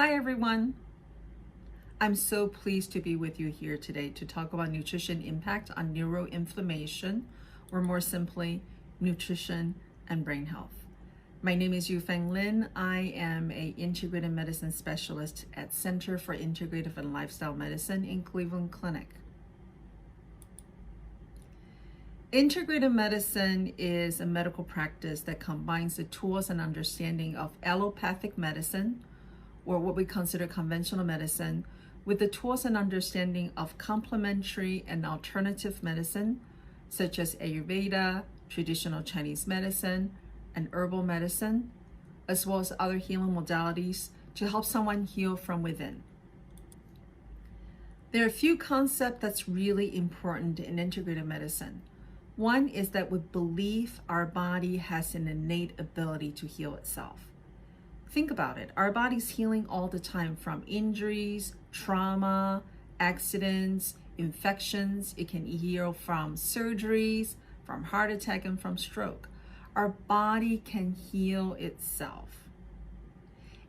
Hi everyone. I'm so pleased to be with you here today to talk about nutrition impact on neuroinflammation, or more simply, nutrition and brain health. My name is Yufang Lin. I am an integrative medicine specialist at Center for Integrative and Lifestyle Medicine in Cleveland Clinic. Integrative medicine is a medical practice that combines the tools and understanding of allopathic medicine, or what we consider conventional medicine, with the tools and understanding of complementary and alternative medicine, such as Ayurveda, traditional Chinese medicine, and herbal medicine, as well as other healing modalities to help someone heal from within. There are a few concepts that's really important in integrative medicine. One is that we believe our body has an innate ability to heal itself. Think about it. Our body's healing all the time from injuries, trauma, accidents, infections. It can heal from surgeries, from heart attack, and from stroke. Our body can heal itself.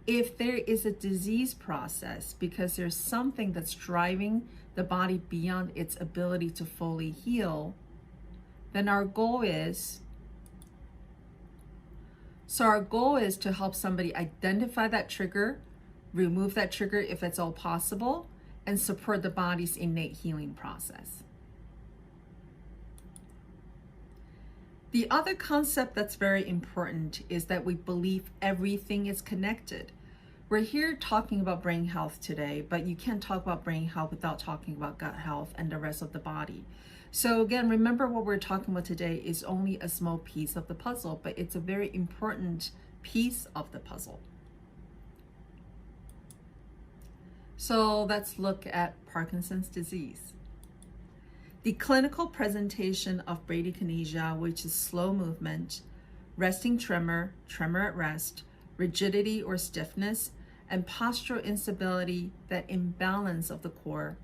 If there is a disease process because there's something that's driving the body beyond its ability to fully heal, then our goal is to help somebody identify that trigger, remove that trigger if it's all possible, and support the body's innate healing process. The other concept that's very important is that we believe everything is connected. We're here talking about brain health today, but you can't talk about brain health without talking about gut health and the rest of the body. So again, remember what we're talking about today is only a small piece of the puzzle, but it's a very important piece of the puzzle. So let's look at Parkinson's disease. The clinical presentation of bradykinesia, which is slow movement, resting tremor, tremor at rest, rigidity or stiffness, and postural instability, that imbalance of the core,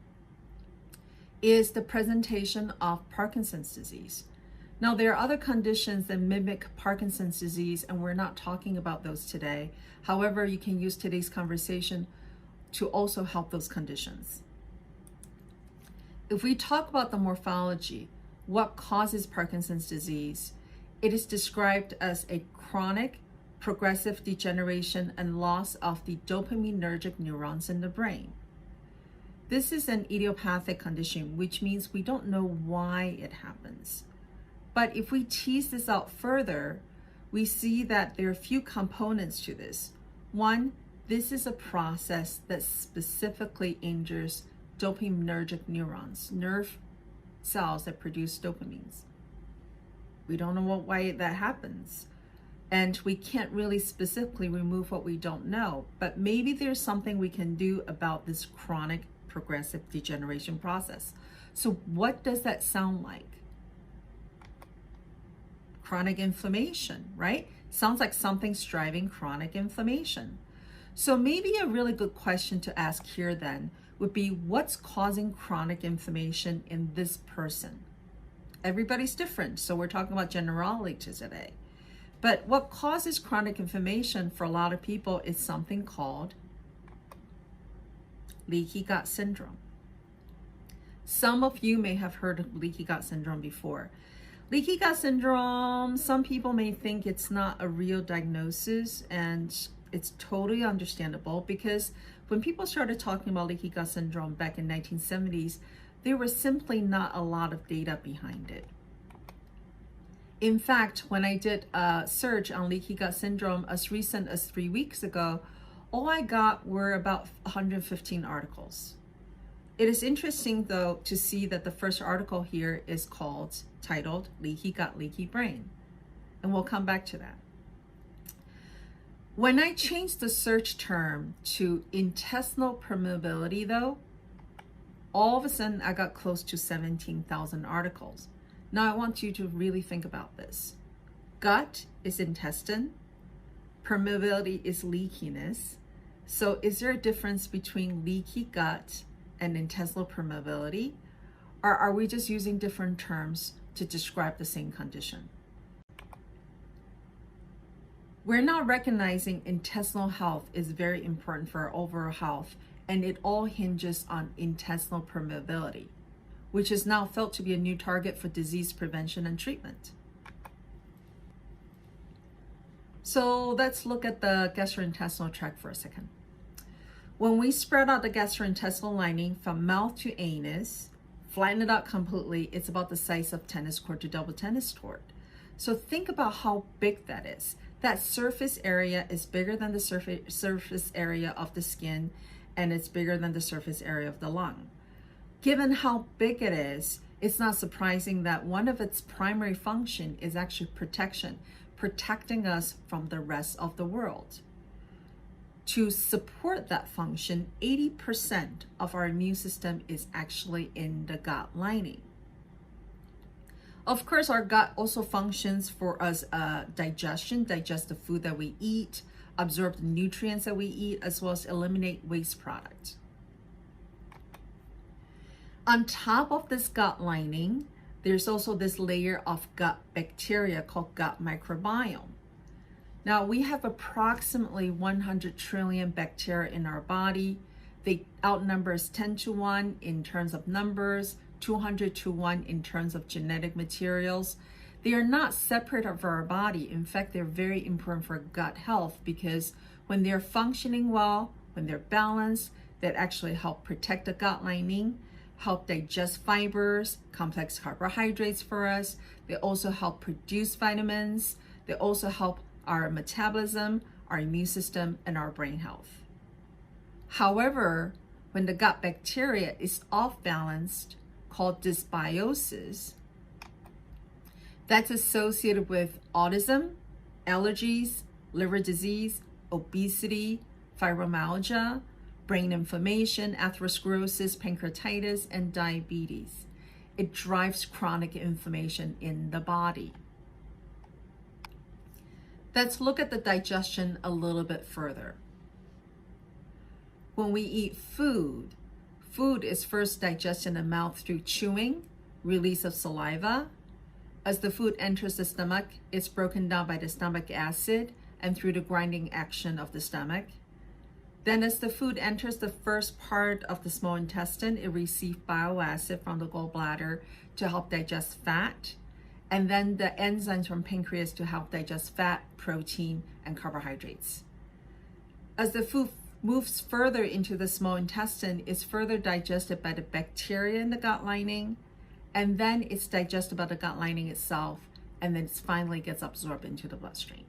is the presentation of Parkinson's disease. Now, there are other conditions that mimic Parkinson's disease, and we're not talking about those today. However, you can use today's conversation to also help those conditions. If we talk about the morphology, what causes Parkinson's disease, it is described as a chronic, progressive degeneration and loss of the dopaminergic neurons in the brain. This is an idiopathic condition, which means we don't know why it happens. But if we tease this out further, we see that there are a few components to this. One, this is a process that specifically injures dopaminergic neurons, nerve cells that produce dopamines. We don't know why that happens. And we can't really specifically remove what we don't know, but maybe there's something we can do about this chronic progressive degeneration process. So what does that sound like? Chronic inflammation, right? Sounds like something's driving chronic inflammation. So maybe a really good question to ask here then would be, what's causing chronic inflammation in this person? Everybody's different, so we're talking about generalities today. But what causes chronic inflammation for a lot of people is something called leaky gut syndrome. Some of you may have heard of leaky gut syndrome before. Leaky gut syndrome, some people may think it's not a real diagnosis, and it's totally understandable, because when people started talking about leaky gut syndrome back in 1970s, there was simply not a lot of data behind it. In fact, when I did a search on leaky gut syndrome as recent as 3 weeks ago, all I got were about 115 articles. It is interesting, though, to see that the first article here is titled Leaky Gut, Leaky Brain. And we'll come back to that. When I changed the search term to intestinal permeability, though, all of a sudden I got close to 17,000 articles. Now I want you to really think about this. Gut is intestine. Permeability is leakiness. So is there a difference between leaky gut and intestinal permeability? Or are we just using different terms to describe the same condition? We're not recognizing intestinal health is very important for our overall health, and it all hinges on intestinal permeability, which is now felt to be a new target for disease prevention and treatment. So let's look at the gastrointestinal tract for a second. When we spread out the gastrointestinal lining from mouth to anus, flatten it out completely, it's about the size of tennis court to double tennis court. So think about how big that is. That surface area is bigger than the surface area of the skin, and it's bigger than the surface area of the lung. Given how big it is, it's not surprising that one of its primary function is actually protection, protecting us from the rest of the world. To support that function, 80% of our immune system is actually in the gut lining. Of course, our gut also functions for us digestion, digest the food that we eat, absorb the nutrients that we eat, as well as eliminate waste products. On top of this gut lining, there's also this layer of gut bacteria called gut microbiome. Now, we have approximately 100 trillion bacteria in our body. They outnumber us 10 to 1 in terms of numbers, 200 to 1 in terms of genetic materials. They are not separate of our body. In fact, they're very important for gut health because when they're functioning well, when they're balanced, that actually help protect the gut lining, help digest fibers, complex carbohydrates for us. They also help produce vitamins. They also help our metabolism, our immune system, and our brain health. However, when the gut bacteria is off balanced, called dysbiosis, that's associated with autism, allergies, liver disease, obesity, fibromyalgia, brain inflammation, atherosclerosis, pancreatitis, and diabetes. It drives chronic inflammation in the body. Let's look at the digestion a little bit further. When we eat food, food is first digested in the mouth through chewing, release of saliva. As the food enters the stomach, it's broken down by the stomach acid and through the grinding action of the stomach. Then as the food enters the first part of the small intestine, it receives bile acid from the gallbladder to help digest fat, and then the enzymes from pancreas to help digest fat, protein, and carbohydrates. As the food moves further into the small intestine, it's further digested by the bacteria in the gut lining, and then it's digested by the gut lining itself, and then it finally gets absorbed into the bloodstream.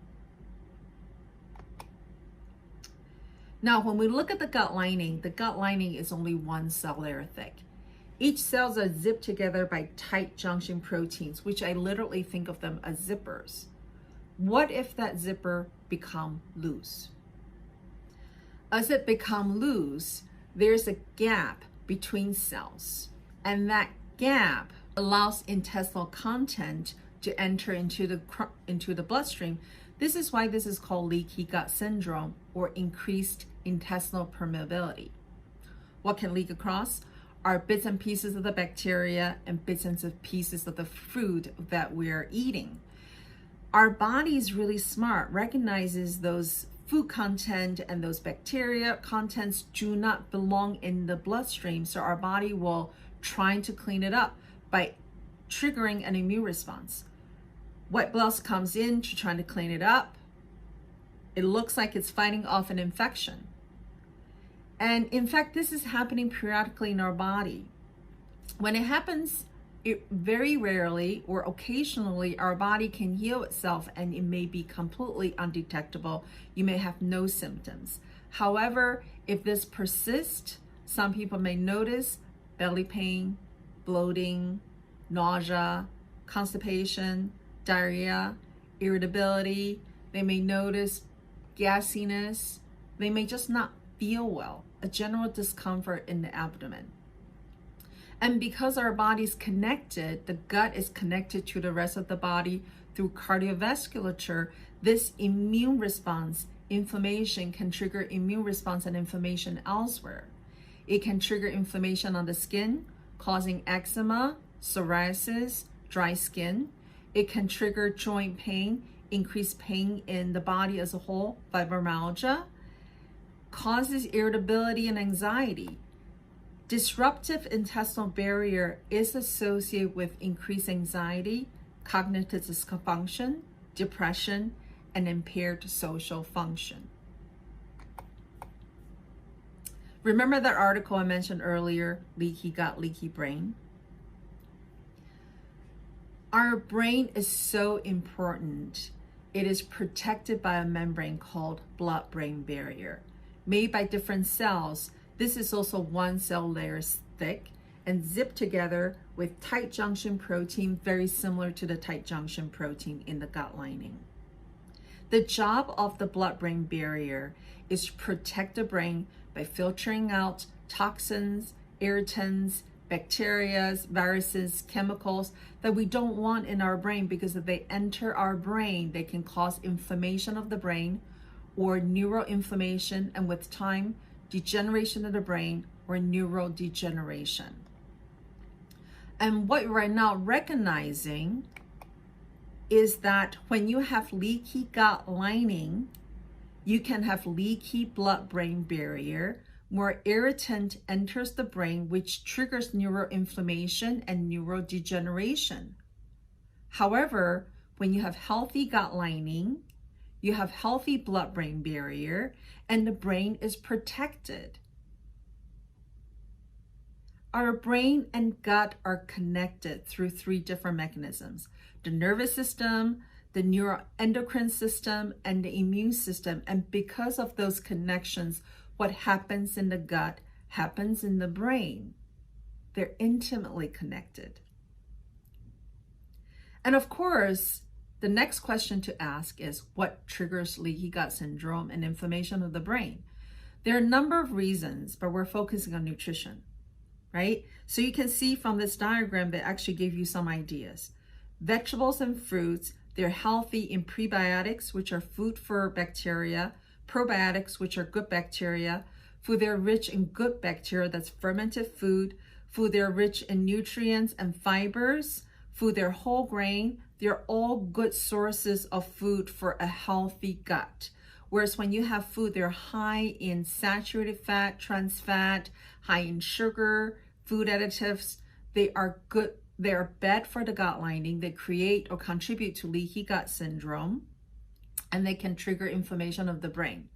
Now, when we look at the gut lining is only one cell layer thick. Each cells are zipped together by tight junction proteins, which I literally think of them as zippers. What if that zipper become loose? As it become loose, there's a gap between cells, and that gap allows intestinal content to enter into the bloodstream. This is why this is called leaky gut syndrome or increased intestinal permeability. What can leak across are bits and pieces of the bacteria and bits and pieces of the food that we're eating. Our body is really smart, recognizes those food content and those bacteria contents do not belong in the bloodstream, so our body will try to clean it up by triggering an immune response. White blood comes in to try to clean it up. It looks like it's fighting off an infection. And in fact, this is happening periodically in our body. When it happens, very rarely or occasionally, our body can heal itself and it may be completely undetectable. You may have no symptoms. However, if this persists, some people may notice belly pain, bloating, nausea, constipation, diarrhea, irritability. They may notice gassiness. They may just not feel well, a general discomfort in the abdomen. And because our body's connected, the gut is connected to the rest of the body through cardiovasculature, this immune response, inflammation can trigger immune response and inflammation elsewhere. It can trigger inflammation on the skin, causing eczema, psoriasis, dry skin. It can trigger joint pain, increased pain in the body as a whole, fibromyalgia, causes irritability and anxiety. Disruptive intestinal barrier is associated with increased anxiety, cognitive dysfunction, depression, and impaired social function. Remember that article I mentioned earlier, Leaky Gut, Leaky Brain? Our brain is so important. It is protected by a membrane called blood-brain barrier, made by different cells. This is also one cell layer thick and zipped together with tight junction protein, very similar to the tight junction protein in the gut lining. The job of the blood-brain barrier is to protect the brain by filtering out toxins, irritants, bacteria, viruses, chemicals that we don't want in our brain, because if they enter our brain, they can cause inflammation of the brain or neuroinflammation, and with time, degeneration of the brain or neurodegeneration. And what we're now recognizing is that when you have leaky gut lining, you can have leaky blood-brain barrier. More irritant enters the brain, which triggers neuroinflammation and neurodegeneration. However, when you have healthy gut lining, you have healthy blood-brain barrier, and the brain is protected. Our brain and gut are connected through 3 different mechanisms: the nervous system, the neuroendocrine system, and the immune system. And because of those connections, what happens in the gut happens in the brain. They're intimately connected. And of course, the next question to ask is, what triggers leaky gut syndrome and inflammation of the brain? There are a number of reasons, but we're focusing on nutrition, right? So you can see from this diagram, they actually gave you some ideas. Vegetables and fruits, they're healthy in prebiotics, which are food for bacteria, probiotics, which are good bacteria, food they're rich in good bacteria, that's fermented food they're rich in nutrients and fibers, food they're whole grain, they're all good sources of food for a healthy gut. Whereas when you have food, they're high in saturated fat, trans fat, high in sugar, food additives, they are good, they're bad for the gut lining, they create or contribute to leaky gut syndrome, and they can trigger inflammation of the brain.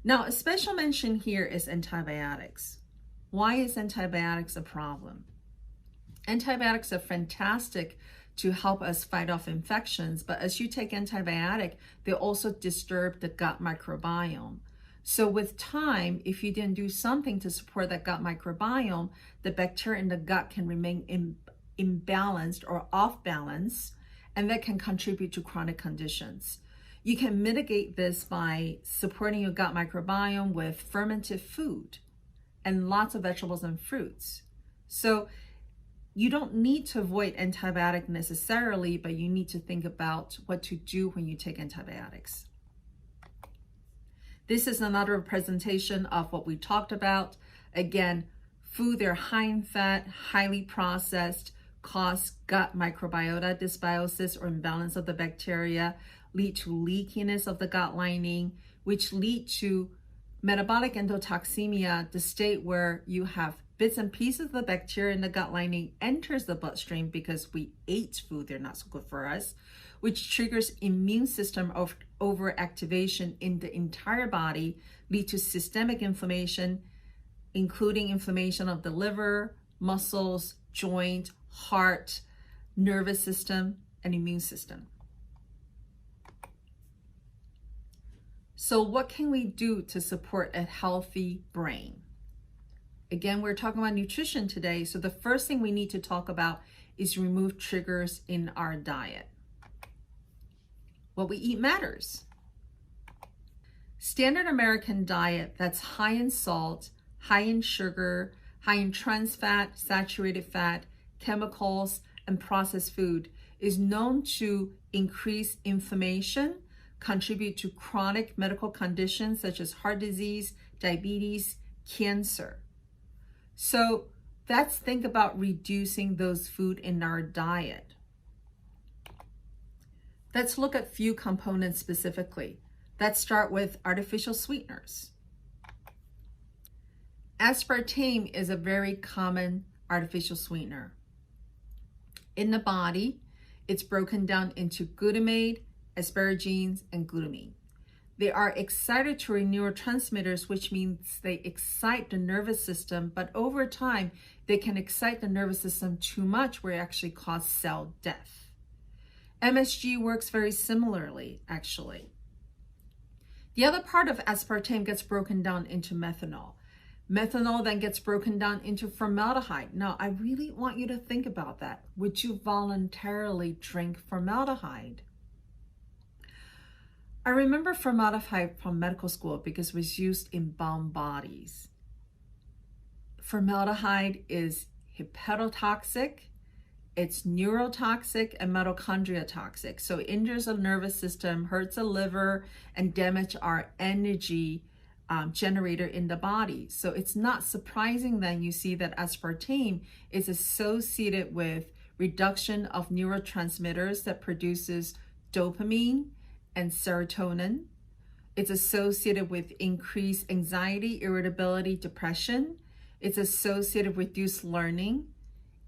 Now, a special mention here is antibiotics. Why is antibiotics a problem? Antibiotics are fantastic to help us fight off infections, but as you take antibiotic, they also disturb the gut microbiome. So with time, if you didn't do something to support that gut microbiome, the bacteria in the gut can remain imbalanced or off balance, and that can contribute to chronic conditions. You can mitigate this by supporting your gut microbiome with fermented food and lots of vegetables and fruits. So you don't need to avoid antibiotic necessarily, but you need to think about what to do when you take antibiotics. This is another presentation of what we talked about. Again, food, they're high in fat, highly processed, cause gut microbiota dysbiosis or imbalance of the bacteria, lead to leakiness of the gut lining, which lead to metabolic endotoxemia, the state where you have bits and pieces of the bacteria in the gut lining enters the bloodstream because we ate food, they're not so good for us, which triggers immune system of overactivation in the entire body, lead to systemic inflammation, including inflammation of the liver, muscles, joint, heart, nervous system, and immune system. So what can we do to support a healthy brain? Again, we're talking about nutrition today. So the first thing we need to talk about is remove triggers in our diet. What we eat matters. Standard American diet that's high in salt, high in sugar, high in trans fat, saturated fat, chemicals, and processed food is known to increase inflammation, contribute to chronic medical conditions such as heart disease, diabetes, cancer. So let's think about reducing those food in our diet. Let's look at a few components specifically. Let's start with artificial sweeteners. Aspartame is a very common artificial sweetener. In the body, it's broken down into glutamate, asparagines, and glutamine. They are excitatory neurotransmitters, which means they excite the nervous system, but over time, they can excite the nervous system too much where it actually causes cell death. MSG works very similarly, actually. The other part of aspartame gets broken down into methanol. Methanol then gets broken down into formaldehyde. Now, I really want you to think about that. Would you voluntarily drink formaldehyde? I remember formaldehyde from medical school because it was used in bomb bodies. Formaldehyde is hepatotoxic, it's neurotoxic, and mitochondria toxic. So it injures the nervous system, hurts the liver, and damages our energy generator in the body. So it's not surprising then you see that aspartame is associated with reduction of neurotransmitters that produces dopamine and serotonin. It's associated with increased anxiety, irritability, depression. It's associated with reduced learning,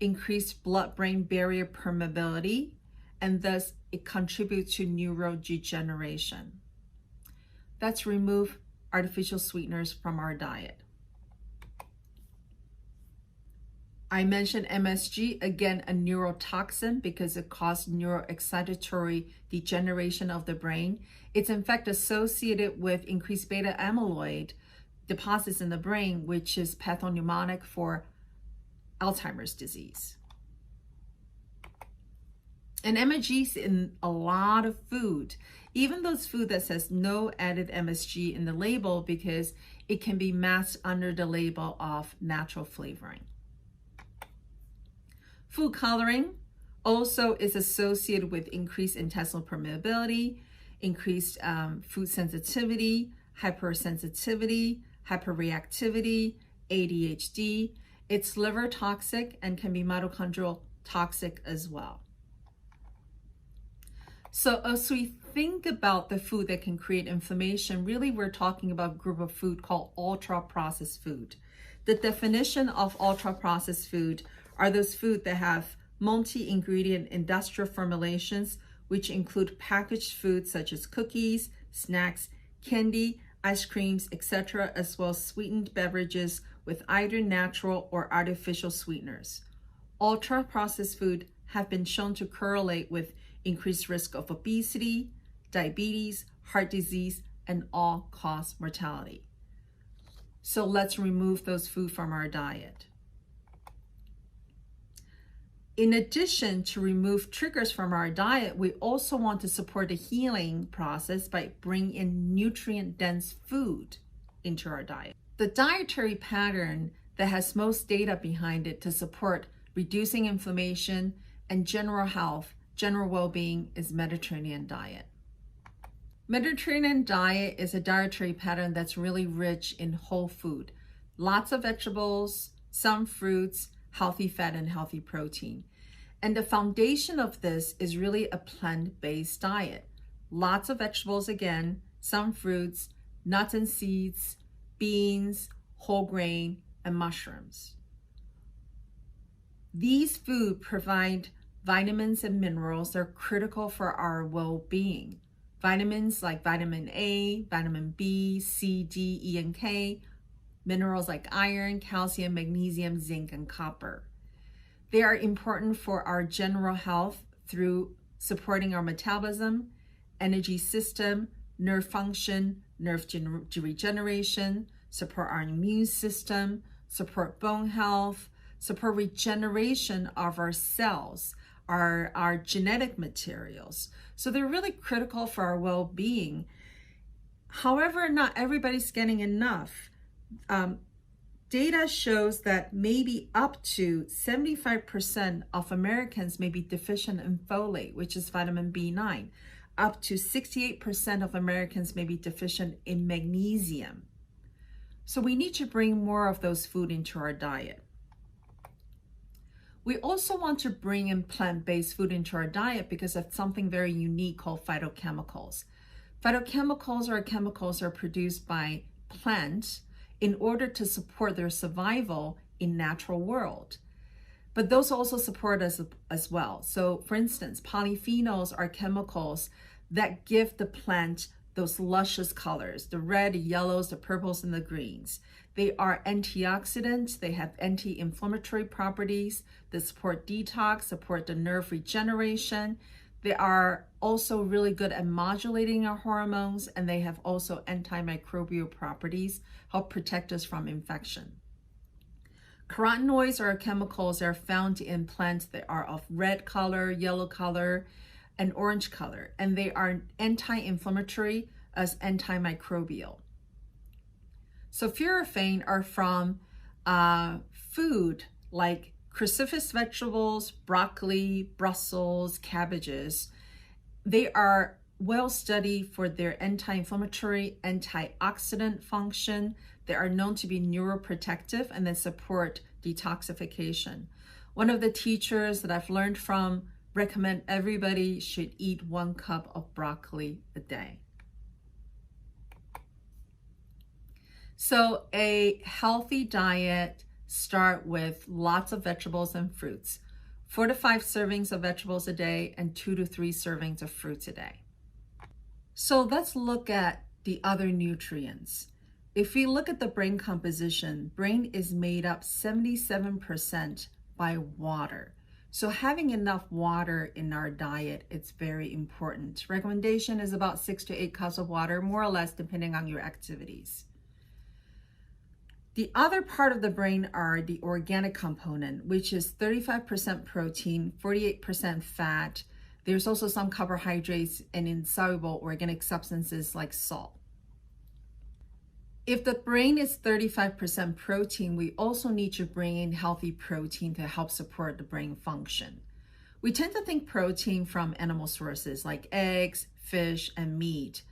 increased blood-brain barrier permeability, and thus it contributes to neurodegeneration. Let's remove artificial sweeteners from our diet. I mentioned MSG, again, a neurotoxin because it causes neuroexcitatory degeneration of the brain. It's in fact associated with increased beta amyloid deposits in the brain, which is pathognomonic for Alzheimer's disease. And MSG is in a lot of food, even those food that says no added MSG in the label because it can be masked under the label of natural flavoring. Food coloring also is associated with increased intestinal permeability, increased food sensitivity, hypersensitivity, hyperreactivity, ADHD. It's liver toxic and can be mitochondrial toxic as well. So as we think about the food that can create inflammation, really we're talking about a group of food called ultra-processed food. The definition of ultra-processed food are those food that have multi-ingredient industrial formulations, which include packaged foods such as cookies, snacks, candy, ice creams, etc., as well as sweetened beverages with either natural or artificial sweeteners. Ultra-processed food have been shown to correlate with increased risk of obesity, diabetes, heart disease, and all-cause mortality. So let's remove those food from our diet. In addition to remove triggers from our diet, we also want to support the healing process by bringing in nutrient-dense food into our diet. The dietary pattern that has most data behind it to support reducing inflammation and general health, general well-being is Mediterranean diet. Mediterranean diet is a dietary pattern that's really rich in whole food. Lots of vegetables, some fruits, healthy fat, and healthy protein. And the foundation of this is really a plant-based diet. Lots of vegetables again, some fruits, nuts and seeds, beans, whole grain, and mushrooms. These foods provide vitamins and minerals that are critical for our well-being. Vitamins like vitamin A, vitamin B, C, D, E, and K, minerals like iron, calcium, magnesium, zinc, and copper. They are important for our general health through supporting our metabolism, energy system, nerve function, nerve regeneration, support our immune system, support bone health, support regeneration of our cells, our genetic materials. So they're really critical for our well-being. However, not everybody's getting enough. Data shows that maybe up to 75% of Americans may be deficient in folate, which is vitamin B9. Up to 68% of Americans may be deficient in magnesium. So we need to bring more of those food into our diet. We also want to bring in plant-based food into our diet because of something very unique called phytochemicals. Phytochemicals are chemicals that are produced by plants in order to support their survival in natural world. But those also support us as well. So for instance, polyphenols are chemicals that give the plant those luscious colors, the red, the yellows, the purples, and the greens. They are antioxidants. They have anti-inflammatory properties that support detox, support the nerve regeneration. They are also really good at modulating our hormones, and they have also antimicrobial properties, help protect us from infection. Carotenoids are chemicals that are found in plants that are of red color, yellow color, and orange color, and they are anti-inflammatory as antimicrobial. Sulforaphane are from food like cruciferous vegetables, broccoli, Brussels, cabbages. They are well studied for their anti-inflammatory, antioxidant function. They are known to be neuroprotective and they support detoxification. One of the teachers that I've learned from recommend everybody should eat 1 cup of broccoli a day. So a healthy diet starts with lots of vegetables and fruits. 4 to 5 servings of vegetables a day and 2 to 3 servings of fruits a day. So let's look at the other nutrients. If we look at the brain composition, brain is made up 77% by water. So having enough water in our diet, it's very important. Recommendation is about 6 to 8 cups of water, more or less, depending on your activities. The other part of the brain are the organic component, which is 35% protein, 48% fat. There's also some carbohydrates and insoluble organic substances like salt. If the brain is 35% protein, we also need to bring in healthy protein to help support the brain function. We tend to think protein from animal sources like eggs, fish, and meat,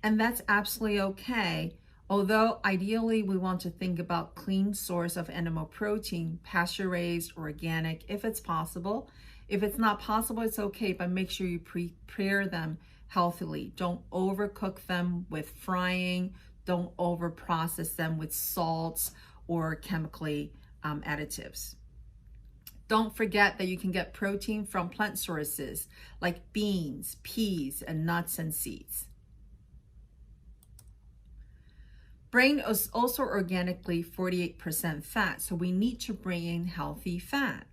and that's absolutely okay. Although ideally we want to think about clean source of animal protein, pasture-raised, organic, if it's possible. If it's not possible, it's okay, but make sure you prepare them healthily. Don't overcook them with frying. Don't over-process them with salts or chemically additives. Don't forget that you can get protein from plant sources like beans, peas, and nuts and seeds. Brain is also organically 48% fat, so we need to bring in healthy fat.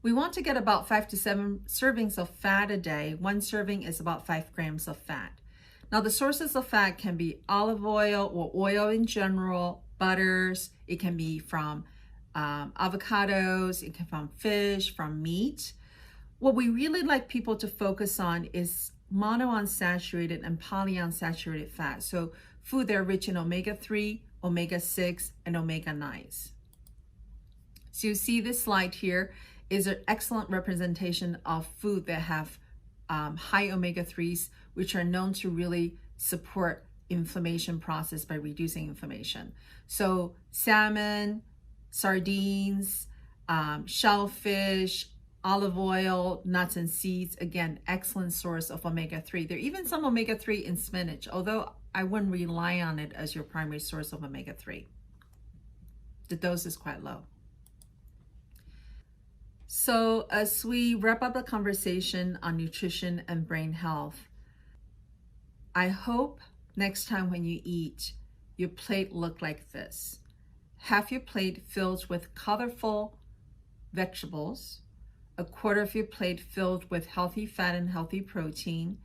We want to get about 5 to 7 servings of fat a day. 1 serving is about 5 grams of fat. Now, the sources of fat can be olive oil or oil in general, butters. It can be from avocados. It can be from fish, from meat. What we really like people to focus on is monounsaturated and polyunsaturated fat. So food that are rich in omega-3, omega-6, and omega-9s. So you see this slide here is an excellent representation of food that have high omega-3s, which are known to really support inflammation process by reducing inflammation. So salmon, sardines, shellfish, olive oil, nuts and seeds, again, excellent source of omega-3. There are even some omega-3 in spinach, although I wouldn't rely on it as your primary source of omega-3. The dose is quite low. So as we wrap up the conversation on nutrition and brain health, I hope next time when you eat, your plate look like this. Half your plate filled with colorful vegetables, a quarter of your plate filled with healthy fat and healthy protein,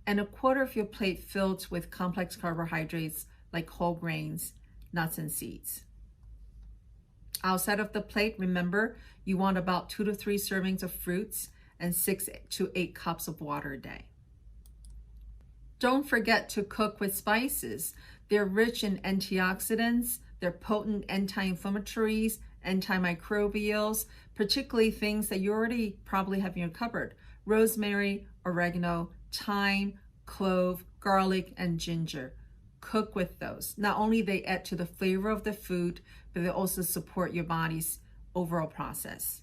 and a quarter of your plate filled with complex carbohydrates like whole grains, nuts, and seeds. Outside of the plate, remember, you want about 2 to 3 servings of fruits and 6 to 8 cups of water a day. Don't forget to cook with spices. They're rich in antioxidants, they're potent anti-inflammatories, antimicrobials, particularly things that you already probably have in your cupboard: rosemary, oregano, thyme, clove, garlic, and ginger. Cook with those. Not only they add to the flavor of the food, but they also support your body's overall process.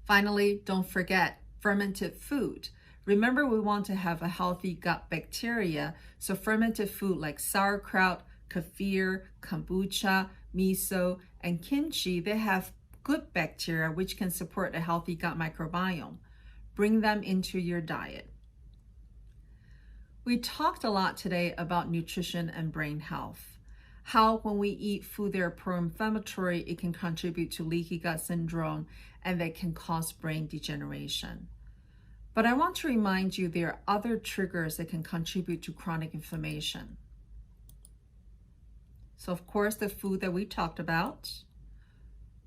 Finally, don't forget fermented food. Remember, we want to have a healthy gut bacteria, so fermented food like sauerkraut, kefir, kombucha, miso, and kimchi, they have good bacteria which can support a healthy gut microbiome. Bring them into your diet. We talked a lot today about nutrition and brain health. How when we eat food that are pro-inflammatory, it can contribute to leaky gut syndrome and that can cause brain degeneration. But I want to remind you there are other triggers that can contribute to chronic inflammation. So of course, the food that we talked about,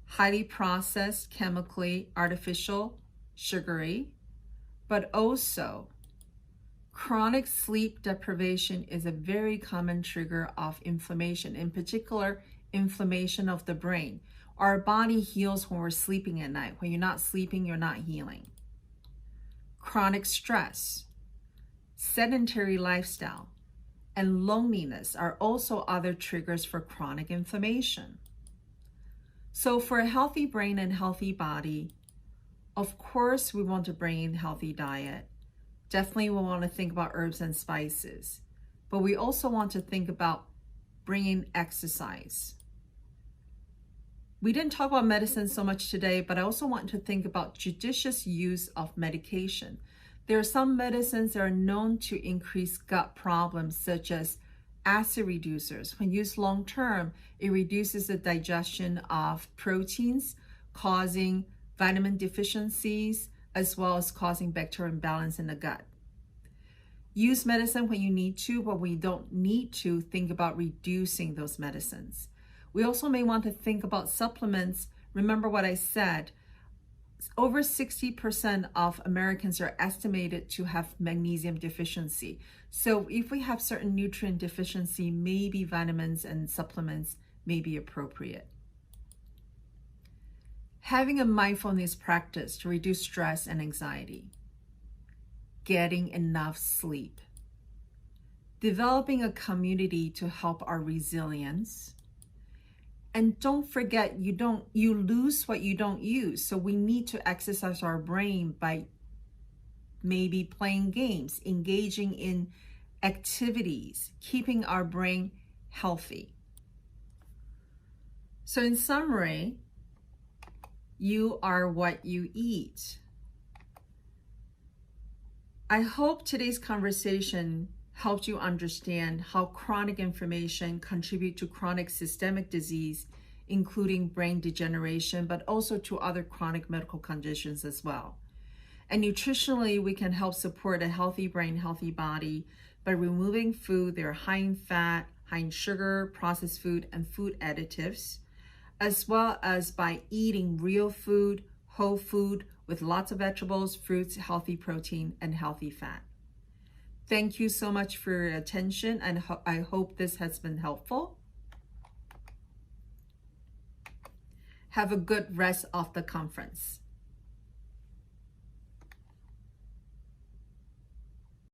highly processed, chemically, artificial, sugary, but also chronic sleep deprivation is a very common trigger of inflammation, in particular, inflammation of the brain. Our body heals when we're sleeping at night. When you're not sleeping, you're not healing. Chronic stress, sedentary lifestyle, and loneliness are also other triggers for chronic inflammation. So for a healthy brain and healthy body, of course, we want to bring in healthy diet. Definitely we want to think about herbs and spices, but we also want to think about bringing exercise. We didn't talk about medicine so much today, but I also want to think about judicious use of medication. There are some medicines that are known to increase gut problems, such as acid reducers. When used long term, it reduces the digestion of proteins, causing vitamin deficiencies, as well as causing bacterial imbalance in the gut. Use medicine when you need to, but when you don't need to, think about reducing those medicines. We also may want to think about supplements. Remember what I said, over 60% of Americans are estimated to have magnesium deficiency. So if we have certain nutrient deficiency, maybe vitamins and supplements may be appropriate. Having a mindfulness practice to reduce stress and anxiety. Getting enough sleep. Developing a community to help our resilience. And don't forget, you lose what you don't use. So we need to exercise our brain by maybe playing games, engaging in activities, keeping our brain healthy. So in summary, you are what you eat. I hope today's conversation helped you understand how chronic inflammation contributes to chronic systemic disease, including brain degeneration, but also to other chronic medical conditions as well. And nutritionally, we can help support a healthy brain, healthy body by removing food that are high in fat, high in sugar, processed food, and food additives, as well as by eating real food, whole food, with lots of vegetables, fruits, healthy protein, and healthy fat. Thank you so much for your attention, and I hope this has been helpful. Have a good rest of the conference.